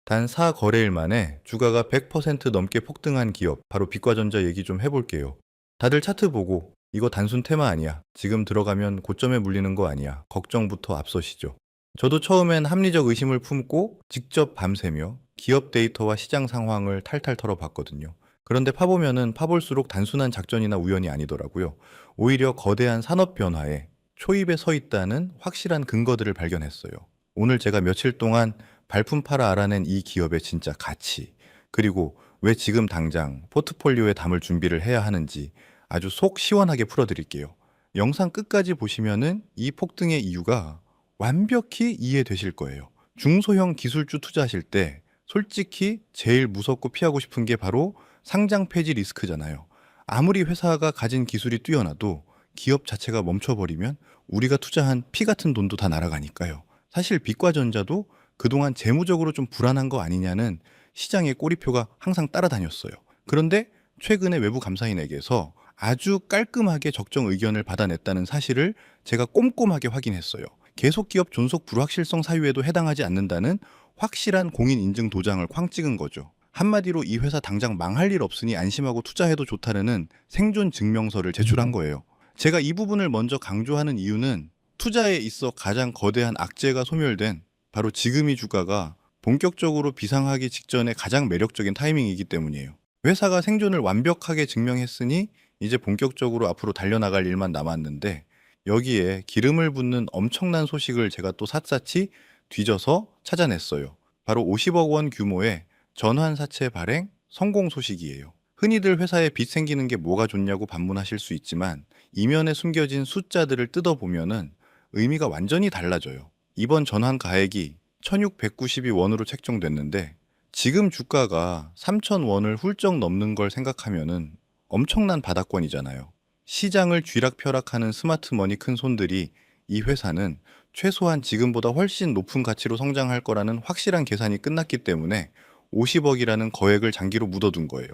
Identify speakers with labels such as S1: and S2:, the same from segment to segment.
S1: 단 4거래일 만에 주가가 100% 넘게 폭등한 기업, 바로 빛과전자 얘기 좀 해볼게요. 다들 차트 보고 이거 단순 테마 아니야, 지금 들어가면 고점에 물리는 거 아니야, 걱정부터 앞서시죠. 저도 처음엔 합리적 의심을 품고 직접 밤새며 기업 데이터와 시장 상황을 탈탈 털어봤거든요. 그런데 파보면은 파볼수록 단순한 작전이나 우연이 아니더라고요. 오히려 거대한 산업 변화에 초입에 서 있다는 확실한 근거들을 발견했어요. 오늘 제가 며칠 동안 발품 팔아 알아낸 이 기업의 진짜 가치, 그리고 왜 지금 당장 포트폴리오에 담을 준비를 해야 하는지 아주 속 시원하게 풀어드릴게요. 영상 끝까지 보시면은 이 폭등의 이유가 완벽히 이해되실 거예요. 중소형 기술주 투자하실 때 솔직히 제일 무섭고 피하고 싶은 게 바로 상장 폐지 리스크잖아요. 아무리 회사가 가진 기술이 뛰어나도 기업 자체가 멈춰버리면 우리가 투자한 피 같은 돈도 다 날아가니까요. 사실 빛과전자도 그동안 재무적으로 좀 불안한 거 아니냐는 시장의 꼬리표가 항상 따라다녔어요. 그런데 최근에 외부 감사인에게서 아주 깔끔하게 적정 의견을 받아냈다는 사실을 제가 꼼꼼하게 확인했어요. 계속 기업 존속 불확실성 사유에도 해당하지 않는다는 확실한 공인 인증 도장을 쾅 찍은 거죠. 한마디로 이 회사 당장 망할 일 없으니 안심하고 투자해도 좋다는 생존 증명서를 제출한 거예요. 제가 이 부분을 먼저 강조하는 이유는 투자에 있어 가장 거대한 악재가 소멸된 바로 지금이 주가가 본격적으로 비상하기 직전에 가장 매력적인 타이밍이기 때문이에요. 회사가 생존을 완벽하게 증명했으니 이제 본격적으로 앞으로 달려나갈 일만 남았는데, 여기에 기름을 붓는 엄청난 소식을 제가 또 샅샅이 뒤져서 찾아냈어요. 바로 50억 원 규모의 전환사채 발행 성공 소식이에요. 흔히들 회사에 빚 생기는 게 뭐가 좋냐고 반문하실 수 있지만, 이면에 숨겨진 숫자들을 뜯어보면은 의미가 완전히 달라져요. 이번 전환 가액이 1692원으로 책정됐는데, 지금 주가가 3000원을 훌쩍 넘는 걸 생각하면은 엄청난 바닥권이잖아요. 시장을 쥐락펴락하는 스마트머니 큰 손들이 이 회사는 최소한 지금보다 훨씬 높은 가치로 성장할 거라는 확실한 계산이 끝났기 때문에 50억이라는 거액을 장기로 묻어둔 거예요.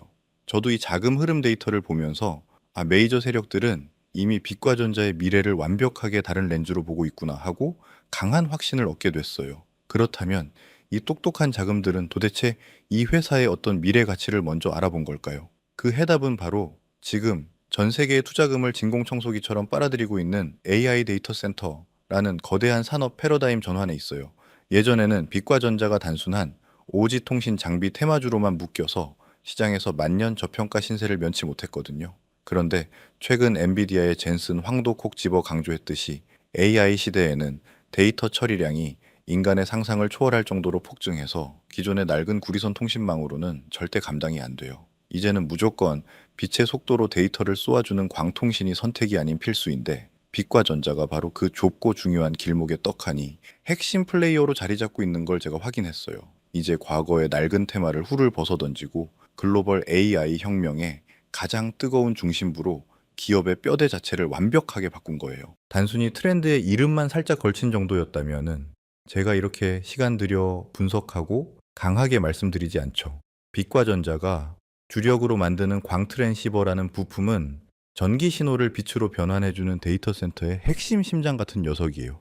S1: 저도 이 자금 흐름 데이터를 보면서 메이저 세력들은 이미 빛과전자의 미래를 완벽하게 다른 렌즈로 보고 있구나 하고 강한 확신을 얻게 됐어요. 그렇다면 이 똑똑한 자금들은 도대체 이 회사의 어떤 미래 가치를 먼저 알아본 걸까요? 그 해답은 바로 지금 전 세계의 투자금을 진공청소기처럼 빨아들이고 있는 AI 데이터 센터라는 거대한 산업 패러다임 전환에 있어요. 예전에는 빛과전자가 단순한 오지 통신 장비 테마주로만 묶여서 시장에서 만년 저평가 신세를 면치 못했거든요. 그런데 최근 엔비디아의 젠슨 황도 콕 집어 강조했듯이 AI 시대에는 데이터 처리량이 인간의 상상을 초월할 정도로 폭증해서 기존의 낡은 구리선 통신망으로는 절대 감당이 안 돼요. 이제는 무조건 빛의 속도로 데이터를 쏘아주는 광통신이 선택이 아닌 필수인데, 빛과 전자가 바로 그 좁고 중요한 길목에 떡하니 핵심 플레이어로 자리 잡고 있는 걸 제가 확인했어요. 이제 과거의 낡은 테마를 훌을 벗어던지고 글로벌 AI 혁명의 가장 뜨거운 중심부로 기업의 뼈대 자체를 완벽하게 바꾼 거예요. 단순히 트렌드에 이름만 살짝 걸친 정도였다면은 제가 이렇게 시간 들여 분석하고 강하게 말씀드리지 않죠. 빛과 전자가 주력으로 만드는 광트랜시버라는 부품은 전기 신호를 빛으로 변환해주는 데이터 센터의 핵심 심장 같은 녀석이에요.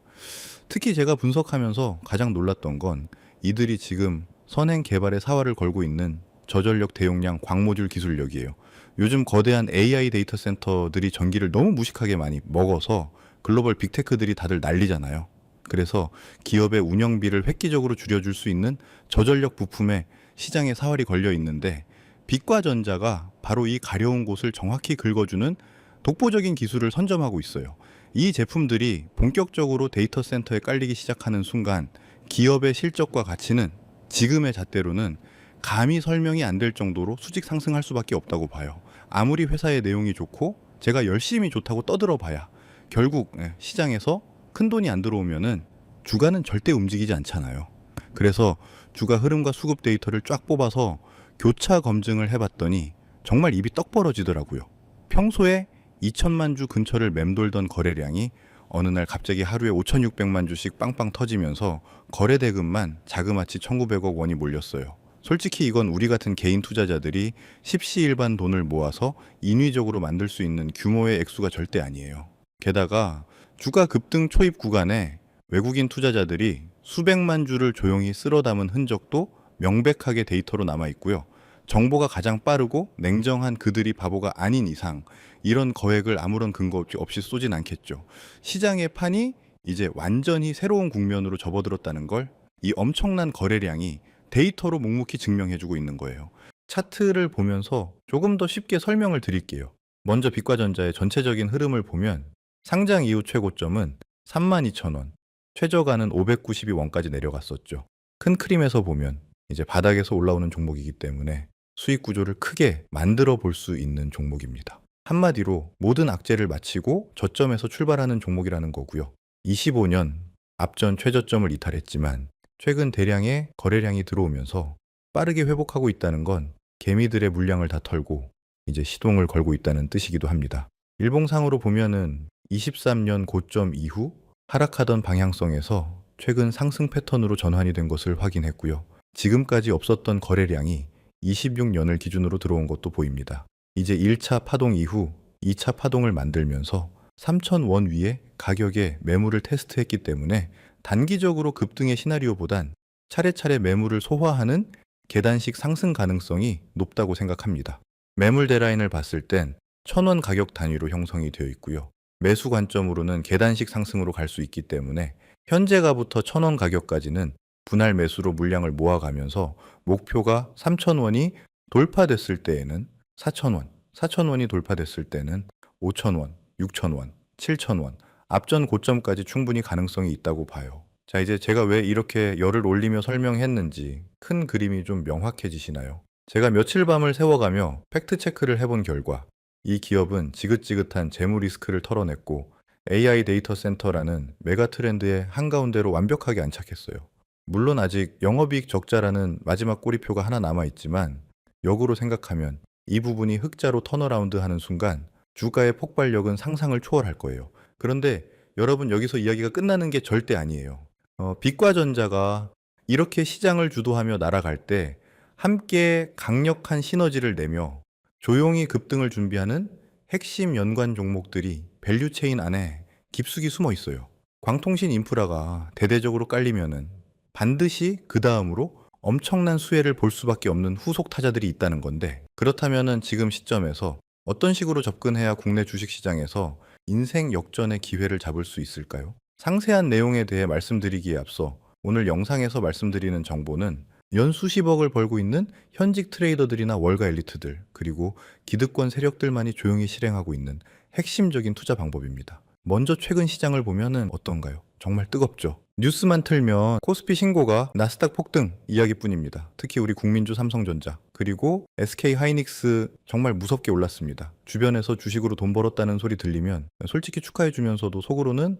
S1: 특히 제가 분석하면서 가장 놀랐던 건 이들이 지금 선행 개발의 사활을 걸고 있는 저전력 대용량 광모듈 기술력이에요. 요즘 거대한 AI 데이터 센터들이 전기를 너무 무식하게 많이 먹어서 글로벌 빅테크들이 다들 난리잖아요. 그래서 기업의 운영비를 획기적으로 줄여줄 수 있는 저전력 부품에 시장에 사활이 걸려 있는데, 빛과전자가 바로 이 가려운 곳을 정확히 긁어주는 독보적인 기술을 선점하고 있어요. 이 제품들이 본격적으로 데이터 센터에 깔리기 시작하는 순간 기업의 실적과 가치는 지금의 잣대로는 감히 설명이 안 될 정도로 수직 상승할 수밖에 없다고 봐요. 아무리 회사의 내용이 좋고 제가 열심히 좋다고 떠들어 봐야 결국 시장에서 큰 돈이 안 들어오면은 주가는 절대 움직이지 않잖아요. 그래서 주가 흐름과 수급 데이터를 쫙 뽑아서 교차 검증을 해봤더니 정말 입이 떡 벌어지더라고요. 평소에 2천만 주 근처를 맴돌던 거래량이 어느 날 갑자기 하루에 5,600만 주씩 빵빵 터지면서 거래 대금만 자그마치 1,900억 원이 몰렸어요. 솔직히 이건 우리 같은 개인 투자자들이 십시일반 돈을 모아서 인위적으로 만들 수 있는 규모의 액수가 절대 아니에요. 게다가 주가 급등 초입 구간에 외국인 투자자들이 수백만 주를 조용히 쓸어 담은 흔적도 명백하게 데이터로 남아 있고요. 정보가 가장 빠르고 냉정한 그들이 바보가 아닌 이상 이런 거액을 아무런 근거 없이 쏘진 않겠죠. 시장의 판이 이제 완전히 새로운 국면으로 접어들었다는 걸 이 엄청난 거래량이 데이터로 묵묵히 증명해주고 있는 거예요. 차트를 보면서 조금 더 쉽게 설명을 드릴게요. 먼저 빛과전자의 전체적인 흐름을 보면 상장 이후 최고점은 32,000원, 최저가는 592원까지 내려갔었죠. 큰 그림에서 보면 이제 바닥에서 올라오는 종목이기 때문에 수익 구조를 크게 만들어 볼 수 있는 종목입니다. 한마디로 모든 악재를 마치고 저점에서 출발하는 종목이라는 거고요. 25년 앞전 최저점을 이탈했지만 최근 대량의 거래량이 들어오면서 빠르게 회복하고 있다는 건 개미들의 물량을 다 털고 이제 시동을 걸고 있다는 뜻이기도 합니다. 일봉상으로 보면은 23년 고점 이후 하락하던 방향성에서 최근 상승 패턴으로 전환이 된 것을 확인했고요. 지금까지 없었던 거래량이 26년을 기준으로 들어온 것도 보입니다. 이제 1차 파동 이후 2차 파동을 만들면서 3,000원 위에 가격에 매물을 테스트했기 때문에 단기적으로 급등의 시나리오보단 차례차례 매물을 소화하는 계단식 상승 가능성이 높다고 생각합니다. 매물 데라인을 봤을 땐 1,000원 가격 단위로 형성이 되어 있고요. 매수 관점으로는 계단식 상승으로 갈 수 있기 때문에 현재가부터 1,000원 가격까지는 분할 매수로 물량을 모아가면서 목표가 3,000원이 돌파됐을 때에는 4,000원, 4,000원이 돌파됐을 때는 5,000원, 6,000원, 7,000원, 앞전 고점까지 충분히 가능성이 있다고 봐요. 자, 이제 제가 왜 이렇게 열을 올리며 설명했는지 큰 그림이 좀 명확해지시나요? 제가 며칠 밤을 세워가며 팩트 체크를 해본 결과 이 기업은 지긋지긋한 재무 리스크를 털어냈고 AI 데이터 센터라는 메가 트렌드의 한가운데로 완벽하게 안착했어요. 물론 아직 영업이익 적자라는 마지막 꼬리표가 하나 남아있지만 역으로 생각하면 이 부분이 흑자로 턴어라운드 하는 순간 주가의 폭발력은 상상을 초월할 거예요. 그런데 여러분 여기서 이야기가 끝나는 게 절대 아니에요. 빛과전자가 이렇게 시장을 주도하며 날아갈 때 함께 강력한 시너지를 내며 조용히 급등을 준비하는 핵심 연관 종목들이 밸류체인 안에 깊숙이 숨어 있어요. 광통신 인프라가 대대적으로 깔리면은 반드시 그 다음으로 엄청난 수혜를 볼 수밖에 없는 후속 타자들이 있다는 건데 그렇다면은 지금 시점에서 어떤 식으로 접근해야 국내 주식시장에서 인생 역전의 기회를 잡을 수 있을까요? 상세한 내용에 대해 말씀드리기에 앞서 오늘 영상에서 말씀드리는 정보는 연 수십억을 벌고 있는 현직 트레이더들이나 월가 엘리트들 그리고 기득권 세력들만이 조용히 실행하고 있는 핵심적인 투자 방법입니다. 먼저 최근 시장을 보면은 어떤가요? 정말 뜨겁죠. 뉴스만 틀면 코스피 신고가 나스닥 폭등 이야기뿐입니다. 특히 우리 국민주 삼성전자 그리고 SK 하이닉스 정말 무섭게 올랐습니다. 주변에서 주식으로 돈 벌었다는 소리 들리면 솔직히 축하해 주면서도 속으로는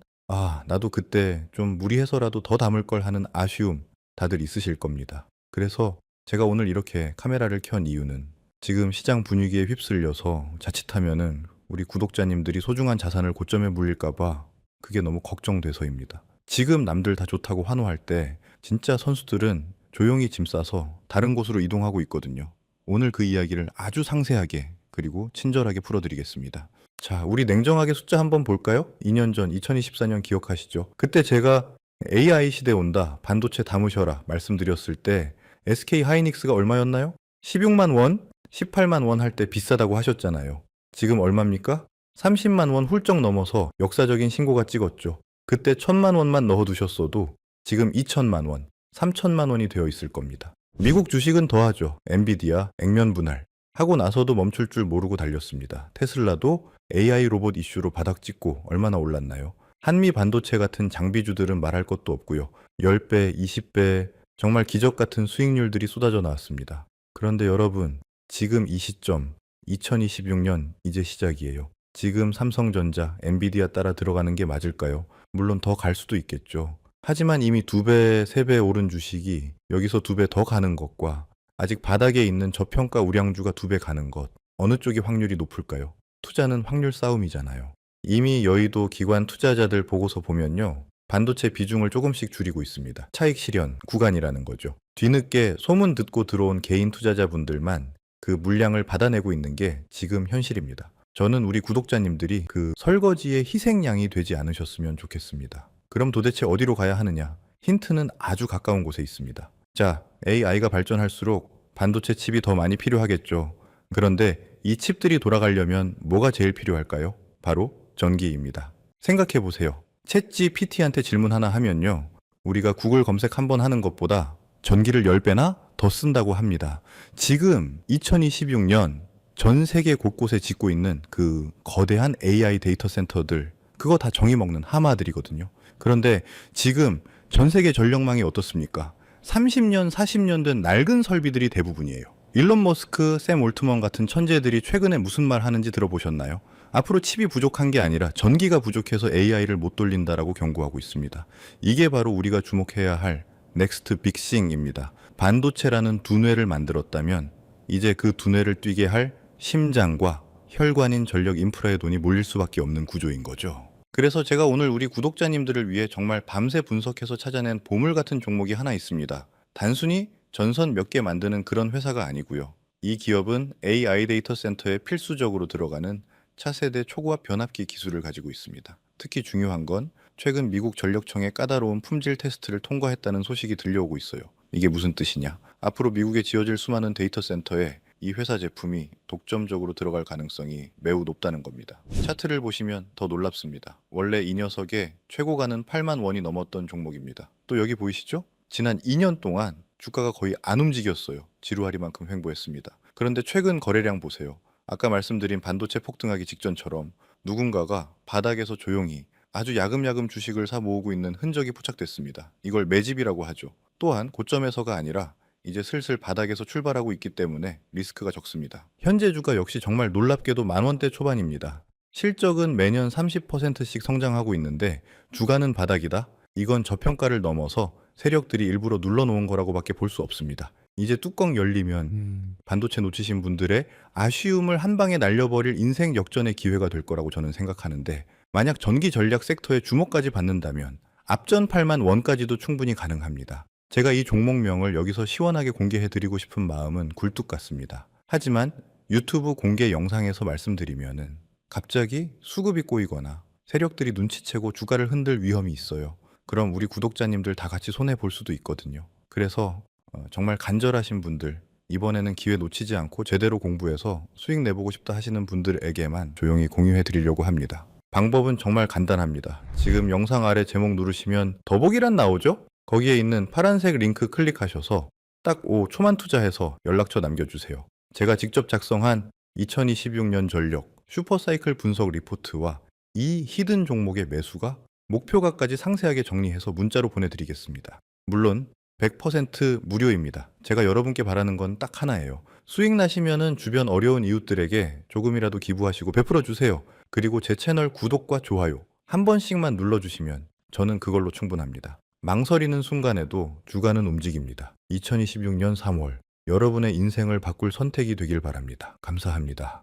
S1: 나도 그때 좀 무리해서라도 더 담을 걸 하는 아쉬움 다들 있으실 겁니다. 그래서 제가 오늘 이렇게 카메라를 켠 이유는 지금 시장 분위기에 휩쓸려서 자칫하면은 우리 구독자님들이 소중한 자산을 고점에 물릴까봐 그게 너무 걱정돼서입니다. 지금 남들 다 좋다고 환호할 때 진짜 선수들은 조용히 짐 싸서 다른 곳으로 이동하고 있거든요. 오늘 그 이야기를 아주 상세하게 그리고 친절하게 풀어드리겠습니다. 자, 우리 냉정하게 숫자 한번 볼까요? 2년 전 2024년 기억하시죠? 그때 제가 AI 시대 온다, 반도체 담으셔라 말씀드렸을 때 SK 하이닉스가 얼마였나요? 16만 원, 18만 원 할 때 비싸다고 하셨잖아요. 지금 얼마입니까? 30만 원 훌쩍 넘어서 역사적인 신고가 찍었죠. 그때 1,000만 원만 넣어두셨어도 지금 2,000만 원, 3,000만 원이 되어 있을 겁니다. 미국 주식은 더하죠. 엔비디아, 액면 분할. 하고 나서도 멈출 줄 모르고 달렸습니다. 테슬라도 AI 로봇 이슈로 바닥 찍고 얼마나 올랐나요? 한미 반도체 같은 장비주들은 말할 것도 없고요. 10배, 20배, 정말 기적 같은 수익률들이 쏟아져 나왔습니다. 그런데 여러분, 지금 이 시점, 2026년 이제 시작이에요. 지금 삼성전자, 엔비디아 따라 들어가는 게 맞을까요? 물론 더 갈 수도 있겠죠. 하지만 이미 2배, 3배 오른 주식이 여기서 2배 더 가는 것과 아직 바닥에 있는 저평가 우량주가 2배 가는 것, 어느 쪽이 확률이 높을까요? 투자는 확률 싸움이잖아요. 이미 여의도 기관 투자자들 보고서 보면요. 반도체 비중을 조금씩 줄이고 있습니다. 차익 실현 구간이라는 거죠. 뒤늦게 소문 듣고 들어온 개인 투자자분들만 그 물량을 받아내고 있는 게 지금 현실입니다. 저는 우리 구독자님들이 그 설거지의 희생양이 되지 않으셨으면 좋겠습니다. 그럼 도대체 어디로 가야 하느냐? 힌트는 아주 가까운 곳에 있습니다. 자, AI가 발전할수록 반도체 칩이 더 많이 필요하겠죠. 그런데 이 칩들이 돌아가려면 뭐가 제일 필요할까요? 바로 전기입니다. 생각해 보세요. 챗 GPT한테 질문 하나 하면요. 우리가 구글 검색 한 번 하는 것보다 전기를 10배나 더 쓴다고 합니다. 지금 2026년 전 세계 곳곳에 짓고 있는 그 거대한 AI 데이터 센터들, 그거 다 정이 먹는 하마들이거든요. 그런데 지금 전 세계 전력망이 어떻습니까? 30년, 40년 된 낡은 설비들이 대부분이에요. 일론 머스크, 샘 올트먼 같은 천재들이 최근에 무슨 말 하는지 들어보셨나요? 앞으로 칩이 부족한 게 아니라 전기가 부족해서 AI를 못 돌린다라고 경고하고 있습니다. 이게 바로 우리가 주목해야 할 넥스트 빅싱입니다. 반도체라는 두뇌를 만들었다면 이제 그 두뇌를 뛰게 할 심장과 혈관인 전력 인프라의 돈이 몰릴 수밖에 없는 구조인 거죠. 그래서 제가 오늘 우리 구독자님들을 위해 정말 밤새 분석해서 찾아낸 보물 같은 종목이 하나 있습니다. 단순히 전선 몇 개 만드는 그런 회사가 아니고요. 이 기업은 AI 데이터 센터에 필수적으로 들어가는 차세대 초고압 변압기 기술을 가지고 있습니다. 특히 중요한 건 최근 미국 전력청의 까다로운 품질 테스트를 통과했다는 소식이 들려오고 있어요. 이게 무슨 뜻이냐? 앞으로 미국에 지어질 수많은 데이터 센터에 이 회사 제품이 독점적으로 들어갈 가능성이 매우 높다는 겁니다. 차트를 보시면 더 놀랍습니다. 원래 이 녀석의 최고가는 8만 원이 넘었던 종목입니다. 또 여기 보이시죠? 지난 2년 동안 주가가 거의 안 움직였어요. 지루하리만큼 횡보했습니다. 그런데 최근 거래량 보세요. 아까 말씀드린 반도체 폭등하기 직전처럼 누군가가 바닥에서 조용히 아주 야금야금 주식을 사 모으고 있는 흔적이 포착됐습니다. 이걸 매집이라고 하죠. 또한 고점에서가 아니라 이제 슬슬 바닥에서 출발하고 있기 때문에 리스크가 적습니다. 현재 주가 역시 정말 놀랍게도 만원대 초반입니다. 실적은 매년 30%씩 성장하고 있는데 주가는 바닥이다? 이건 저평가를 넘어서 세력들이 일부러 눌러놓은 거라고밖에 볼 수 없습니다. 이제 뚜껑 열리면 반도체 놓치신 분들의 아쉬움을 한 방에 날려버릴 인생 역전의 기회가 될 거라고 저는 생각하는데, 만약 전기 전략 섹터에 주목까지 받는다면 앞전 8만 원까지도 충분히 가능합니다. 제가 이 종목명을 여기서 시원하게 공개해드리고 싶은 마음은 굴뚝 같습니다. 하지만 유튜브 공개 영상에서 말씀드리면은 갑자기 수급이 꼬이거나 세력들이 눈치채고 주가를 흔들 위험이 있어요. 그럼 우리 구독자님들 다 같이 손해볼 수도 있거든요. 그래서 정말 간절하신 분들, 이번에는 기회 놓치지 않고 제대로 공부해서 수익 내보고 싶다 하시는 분들에게만 조용히 공유해 드리려고 합니다. 방법은 정말 간단합니다. 지금 영상 아래 제목 누르시면 더보기란 나오죠? 거기에 있는 파란색 링크 클릭하셔서 딱 5초만 투자해서 연락처 남겨주세요. 제가 직접 작성한 2026년 전력 슈퍼사이클 분석 리포트와 이 히든 종목의 매수가 목표가까지 상세하게 정리해서 문자로 보내드리겠습니다. 물론 100% 무료입니다. 제가 여러분께 바라는 건 딱 하나예요. 수익 나시면은 주변 어려운 이웃들에게 조금이라도 기부하시고 베풀어 주세요. 그리고 제 채널 구독과 좋아요 한 번씩만 눌러주시면 저는 그걸로 충분합니다. 망설이는 순간에도 주가는 움직입니다. 2026년 3월 여러분의 인생을 바꿀 선택이 되길 바랍니다. 감사합니다.